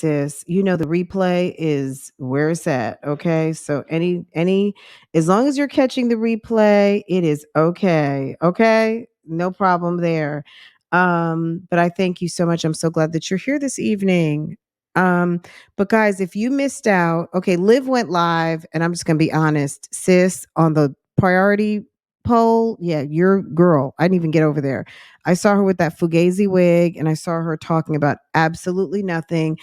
sis, you know the replay is where it's at, okay? So as long as you're catching the replay, it is okay. Okay? No problem there. But I thank you so much. I'm so glad that you're here this evening. But guys, if you missed out, okay, Liv went live, and I'm just gonna be honest, sis, on the priority poll, yeah, your girl. I didn't even get over there. I saw her with that Fugazi wig, and I saw her talking about absolutely nothing.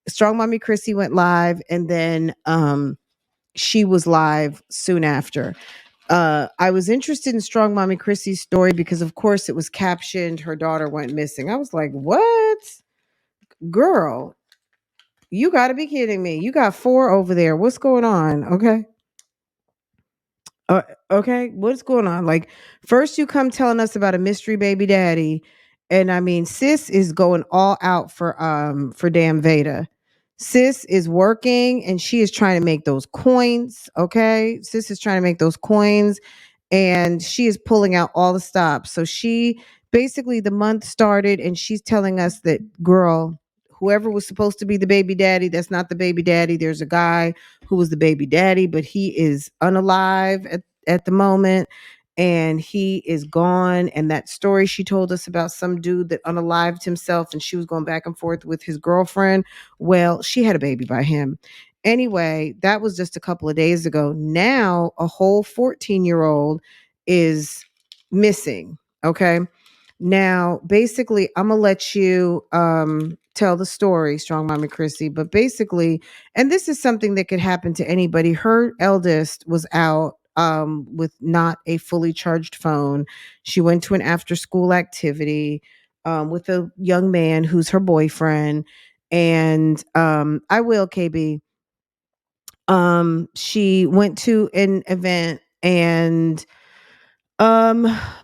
Strong Mommy Chrissy went live, and then she was live soon after. I was interested in Strong Mommy Chrissy's story because, of course, it was captioned, her daughter went missing. I was like, what? Girl, you got to be kidding me. You got 4 over there. What's going on? Okay. Okay, what's going on? Like, first you come telling us about a mystery baby daddy, and I mean, sis is going all out for damn Veda. Sis is working, and she is trying to make those coins. Okay, sis is trying to make those coins, and she is pulling out all the stops. So she basically, the month started, and she's telling us that, girl, whoever was supposed to be the baby daddy, that's not the baby daddy. There's a guy who was the baby daddy, but he is unalive at the moment, and he is gone. And that story she told us about some dude that unalived himself, and she was going back and forth with his girlfriend. Well, she had a baby by him. Anyway, that was just a couple of days ago. Now a whole 14-year-old is missing. Okay. Now, basically, I'm gonna let you tell the story, Strong Mommy Chrissy. But basically, and this is something that could happen to anybody. Her eldest was out with not a fully charged phone. She went to an after-school activity with a young man who's her boyfriend. And I will, KB. She went to an event and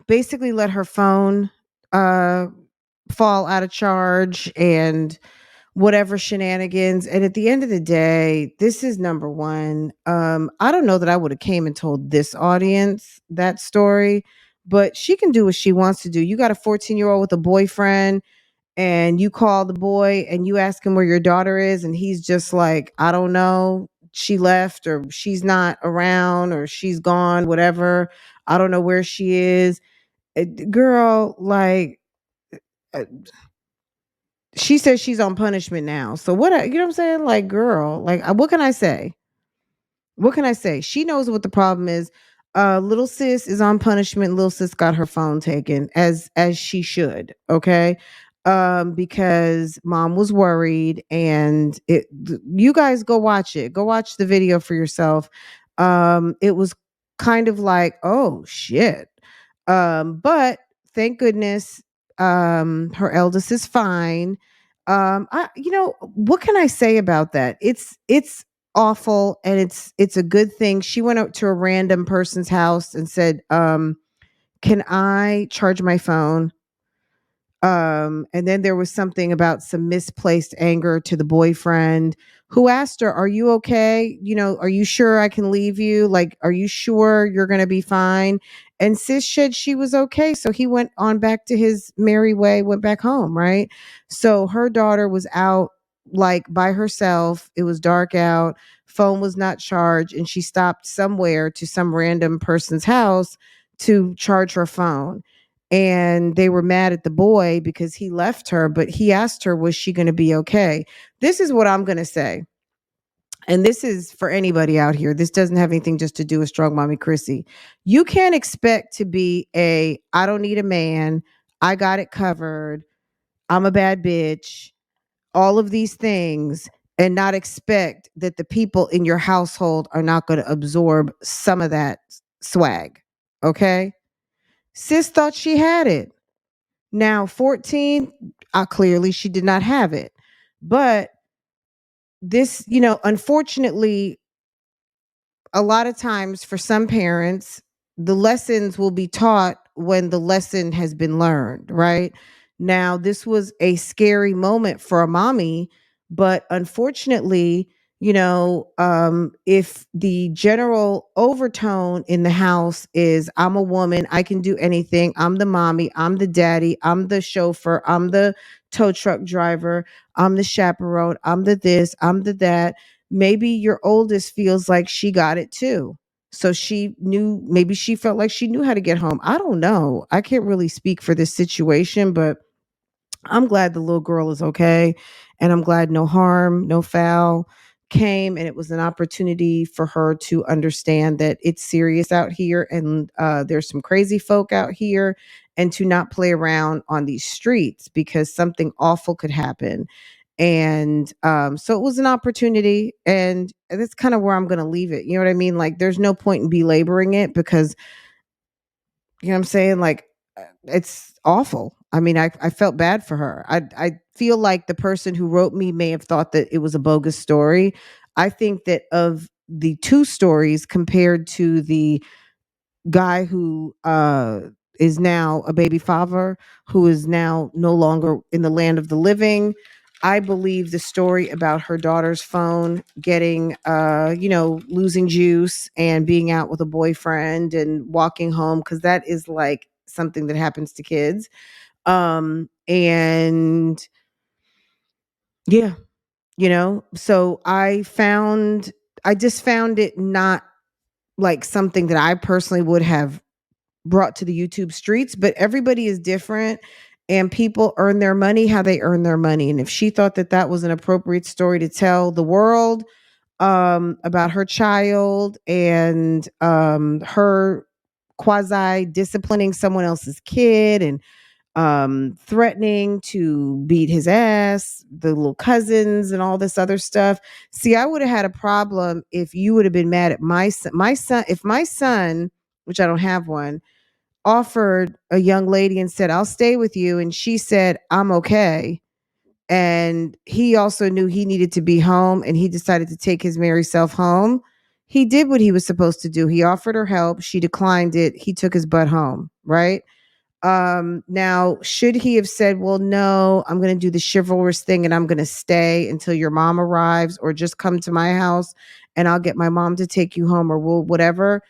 basically let her phone uh fall out of charge and whatever shenanigans. And at the end of the day, this is number one. I don't know that I would have came and told this audience that story, but she can do what she wants to do. You got a 14-year-old with a boyfriend, and you call the boy and you ask him where your daughter is, and he's just like, I don't know, she left, or she's not around, or she's gone, whatever, I don't know where she is. Girl, like, uh, she says she's on punishment now. So what, you know what I'm saying? Like, girl, like, what can I say? What can I say? She knows what the problem is. Little sis is on punishment. Little sis got her phone taken, as she should. Okay. Because mom was worried, and you guys go watch it. Go watch the video for yourself. It was kind of like, oh shit. But thank goodness, her eldest is fine. What can I say about that? It's awful, and it's a good thing. She went out to a random person's house and said, can I charge my phone? And then there was something about some misplaced anger to the boyfriend, who asked her, are you okay? Are you sure I can leave you? Like, are you sure you're going to be fine? And sis said she was okay. So he went on back to his merry way, went back home. Right. So her daughter was out, like, by herself. It was dark out. Phone was not charged. And she stopped somewhere to some random person's house to charge her phone, and they were mad at the boy because he left her, but he asked her, was she going to be okay? This is what I'm going to say. And this is for anybody out here. This doesn't have anything just to do with Strong Mommy Chrissy. You can't expect to be I don't need a man, I got it covered, I'm a bad bitch, all of these things, and not expect that the people in your household are not going to absorb some of that swag. Okay? Sis thought she had it. Now, 14, clearly she did not have it. But this, unfortunately, a lot of times for some parents, the lessons will be taught when the lesson has been learned, right? Now, this was a scary moment for a mommy, but unfortunately, if the general overtone in the house is, I'm a woman, I can do anything, I'm the mommy, I'm the daddy, I'm the chauffeur, I'm the tow truck driver, I'm the chaperone, I'm the this, I'm the that. Maybe your oldest feels like she got it too. So she knew, maybe she felt like she knew how to get home. I don't know. I can't really speak for this situation, but I'm glad the little girl is okay. And I'm glad no harm, no foul came. And it was an opportunity for her to understand that it's serious out here and there's some crazy folk out here, and to not play around on these streets because something awful could happen. And so it was an opportunity. And that's kind of where I'm going to leave it. You know what I mean? Like, there's no point in belaboring it because you know what I'm saying? Like, it's awful. I mean, I felt bad for her. I feel like the person who wrote me may have thought that it was a bogus story. I think that of the two stories compared to the guy who is now a baby father, who is now no longer in the land of the living, I believe the story about her daughter's phone getting losing juice and being out with a boyfriend and walking home, because that is like something that happens to kids. And yeah, so I just found it not like something that I personally would have brought to the YouTube streets, but everybody is different and people earn their money how they earn their money. And if she thought that that was an appropriate story to tell the world about her child and her quasi disciplining someone else's kid and threatening to beat his ass, the little cousins and all this other stuff. See, I would have had a problem if you would have been mad at my son, if my son, which I don't have one, offered a young lady and said, I'll stay with you. And she said, I'm okay. And he also knew he needed to be home and he decided to take his merry self home. He did what he was supposed to do. He offered her help. She declined it. He took his butt home. Right. Now, should he have said, well, no, I'm going to do the chivalrous thing and I'm going to stay until your mom arrives, or just come to my house and I'll get my mom to take you home, or we'll whatever.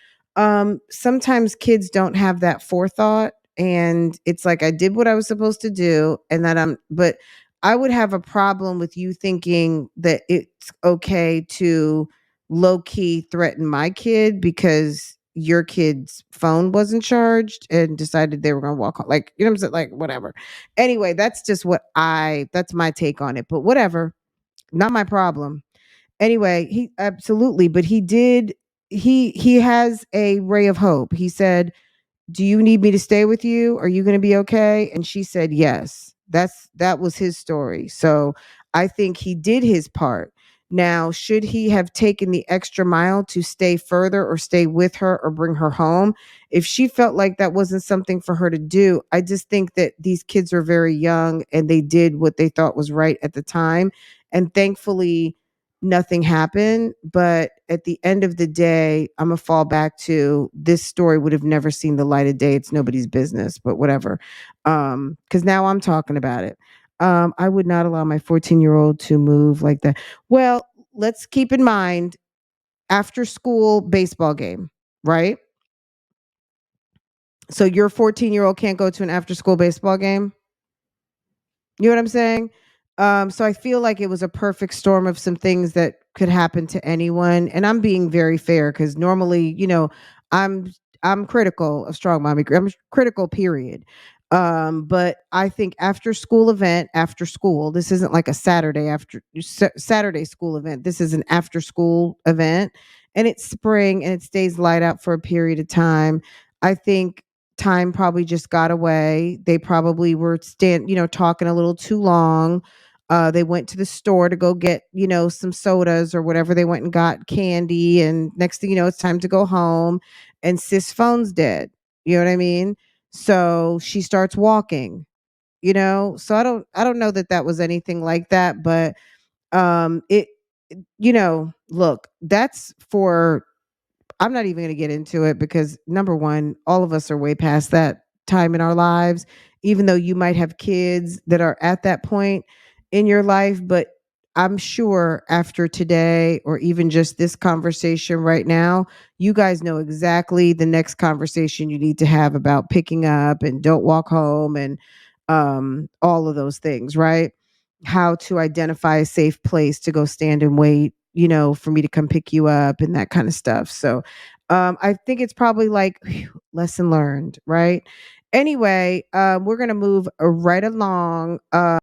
Sometimes kids don't have that forethought, and it's like, I did what I was supposed to do, and but I would have a problem with you thinking that it's okay to low key threaten my kid because your kid's phone wasn't charged and decided they were going to walk home. Like, you know what I'm saying? Like, whatever. Anyway, that's just that's my take on it, but whatever. Not my problem. Anyway, he absolutely, but he has a ray of hope. He said, do you need me to stay with you? Are you going to be okay? And she said, yes. That was his story. So I think he did his part. Now, should he have taken the extra mile to stay further or stay with her or bring her home? If she felt like that wasn't something for her to do, I just think that these kids are very young and they did what they thought was right at the time. And thankfully, nothing happened. But at the end of the day, I'm gonna fall back to, this story would have never seen the light of day. It's nobody's business, but whatever. Because now I'm talking about it. I would not allow my 14-year-old to move like that. Well, let's keep in mind, after school baseball game, right? So your 14-year-old can't go to an after school baseball game. You know what I'm saying? So I feel like it was a perfect storm of some things that could happen to anyone. And I'm being very fair because normally, I'm I'm critical of strong mommy. I'm critical, period. But I think after school, this isn't like a Saturday school event. This is an after school event, and it's spring and it stays light out for a period of time. I think time probably just got away. They probably were talking a little too long. They went to the store to go get, some sodas or whatever. They went and got candy, and next thing you know, it's time to go home, and sis phone's dead. You know what I mean? So she starts walking, So I don't know that that was anything like that, but it look, that's for, I'm not even going to get into it because, number one, all of us are way past that time in our lives, even though you might have kids that are at that point in your life. But I'm sure after today, or even just this conversation right now, you guys know exactly the next conversation you need to have about picking up and don't walk home. And all of those things, right? How to identify a safe place to go stand and wait, for me to come pick you up and that kind of stuff. So I think it's probably like lesson learned, right? Anyway, we're gonna move right along.